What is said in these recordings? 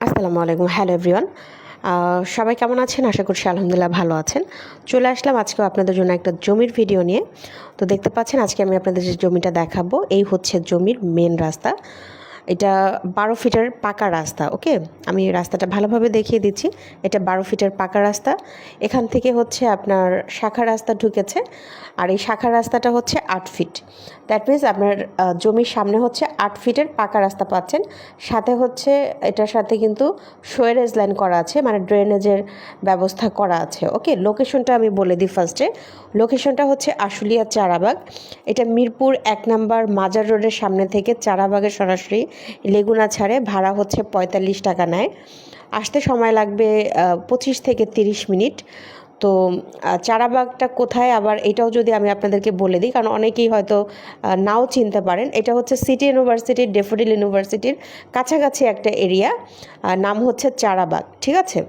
আসসালামু আলাইকুম। Hello everyone, সবাই কেমন আছেন? আশা করছি আলহামদুলিল্লাহ ভালো আছেন। চলে আসলাম আজকেও আপনাদের জন্য একটা জমির ভিডিও নিয়ে। তো দেখতে পাচ্ছেন আজকে আমি আপনাদের যে জমিটা দেখাবো এই হচ্ছে জমির মেন রাস্তা। এটা 12 ফিটের পাকা রাস্তা। ওকে, আমি রাস্তাটা ভালোভাবে দেখিয়ে দিচ্ছি। এটা 12 ফিটের পাকা রাস্তা। এখান থেকে হচ্ছে আপনার শাখা রাস্তা ঢুকেছে, আর এই শাখা রাস্তাটা হচ্ছে 8 ফিট। দ্যাট মিনস আপনার জমির সামনে হচ্ছে 8 ফিটের পাকা রাস্তা পাচ্ছেন। সাথে হচ্ছে এটার সাথে কিন্তু সোয়েরেজ লাইন করা আছে, মানে ড্রেনেজের ব্যবস্থা করা আছে। ওকে, লোকেশনটা আমি বলে দিই ফার্স্টে। লোকেশনটা হচ্ছে আশুলিয়া চারাবাগ। এটা মিরপুর 1 নাম্বার মাজার রোডের সামনে থেকে চারাবাগে সরাসরি লেগুনা ছাড়ে। ভাড়া হচ্ছে 45 টাকা নেয়। আসতে সময় লাগবে 25 থেকে 30 মিনিট। তো চারাবাগটা কোথায় আবার এটাও যদি আমি আপনাদেরকে বলে দিই, কারণ অনেকেই হয়তো নাও চিনতে পারেন। এটা হচ্ছে সিটি ইউনিভার্সিটির, ডেফোডিল ইউনিভার্সিটির কাছাকাছি একটা এরিয়া, নাম হচ্ছে চারাবাগ। ঠিক আছে,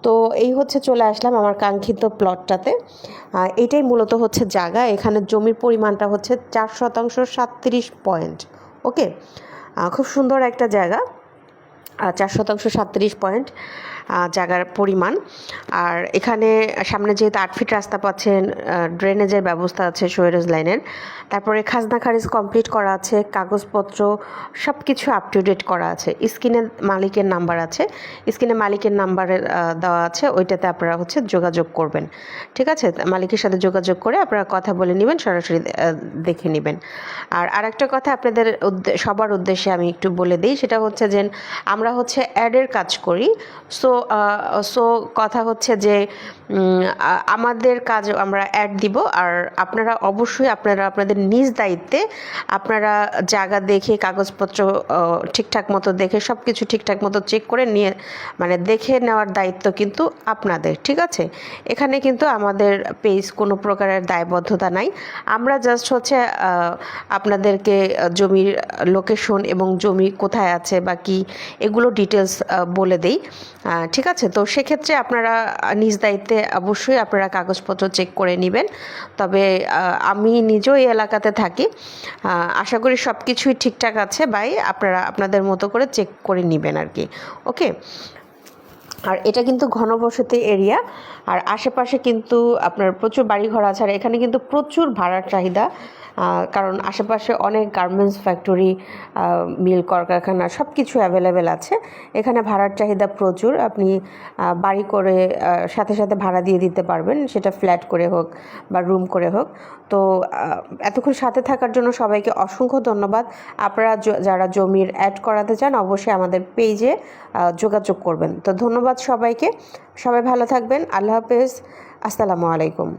তো এই হচ্ছে চলে আসলাম আমার কাঙ্ক্ষিত প্লটটাতে। এটাই মূলত হচ্ছে জায়গা। এখানে জমির পরিমাণটা হচ্ছে 4 শতাংশ 37 পয়েন্ট। ওকে, খুব সুন্দর একটা জায়গা। 4 শতাংশ 37 পয়েন্ট জায়গার পরিমাণ। আর এখানে সামনে যেহেতু 8 ফিট রাস্তা পাচ্ছেন, ড্রেনেজের ব্যবস্থা আছে, সোয়েরেজ লাইনের। তারপরে খাজনা খারিজ কমপ্লিট করা আছে, কাগজপত্র সব কিছু আপ টু ডেট করা আছে। স্ক্রিনে মালিকের নাম্বার আছে, স্ক্রিনে মালিকের নাম্বারের দেওয়া আছে, ওইটাতে আপনারা হচ্ছে যোগাযোগ করবেন। ঠিক আছে, মালিকের সাথে যোগাযোগ করে আপনারা কথা বলে নেবেন, সরাসরি দেখে নেবেন। আর আরেকটা কথা আপনাদের সবার উদ্দেশ্যে আমি একটু বলে দিই, সেটা হচ্ছে যে আমরা হচ্ছে অ্যাডের কাজ করি। সো কথা হচ্ছে যে আমাদের কাজ আমরা অ্যাড দিব, আর আপনারা অবশ্যই আপনাদের নিজ দায়িত্বে আপনারা জায়গা দেখে, কাগজপত্র ঠিকঠাক মতো দেখে, সব কিছু ঠিকঠাক মতো চেক করে নিয়ে, মানে দেখে নেওয়ার দায়িত্ব কিন্তু আপনাদের। ঠিক আছে, এখানে কিন্তু আমাদের পেজ কোনো প্রকারের দায়বদ্ধতা নাই। আমরা জাস্ট হচ্ছে আপনাদেরকে জমির লোকেশন এবং জমি কোথায় আছে বা কি এগুলো ডিটেলস বলে দেই। ঠিক আছে, তো সেক্ষেত্রে আপনারা নিজ দায়িত্বে অবশ্যই আপনারা কাগজপত্র চেক করে নেবেন। তবে আমি নিজেও এই এলাকাতে থাকি, আশা করি সব কিছুই ঠিকঠাক আছে। আপনারা আপনাদের মতো করে চেক করে নেবেন আর কি। ওকে, আর এটা কিন্তু ঘনবসতি এরিয়া, আর আশেপাশে কিন্তু আপনার প্রচুর বাড়িঘর আছে। আর এখানে কিন্তু প্রচুর ভাড়ার চাহিদা, কারণ আশেপাশে অনেক গার্মেন্টস ফ্যাক্টরি, মিল কলকারখানা সব কিছু অ্যাভেলেবেল আছে। এখানে ভাড়ার চাহিদা প্রচুর। আপনি বাড়ি করে সাথে সাথে ভাড়া দিয়ে দিতে পারবেন, সেটা ফ্ল্যাট করে হোক বা রুম করে হোক। তো এতক্ষণ সাথে থাকার জন্য সবাইকে অসংখ্য ধন্যবাদ। আপনারা যারা জমির অ্যাড করাতে চান অবশ্যই আমাদের পেজে যোগাযোগ করবেন। তো ধন্যবাদ সবাইকে, সবাই ভালো থাকবেন। আল্লাহ হাফেজ, আসসালামু আলাইকুম।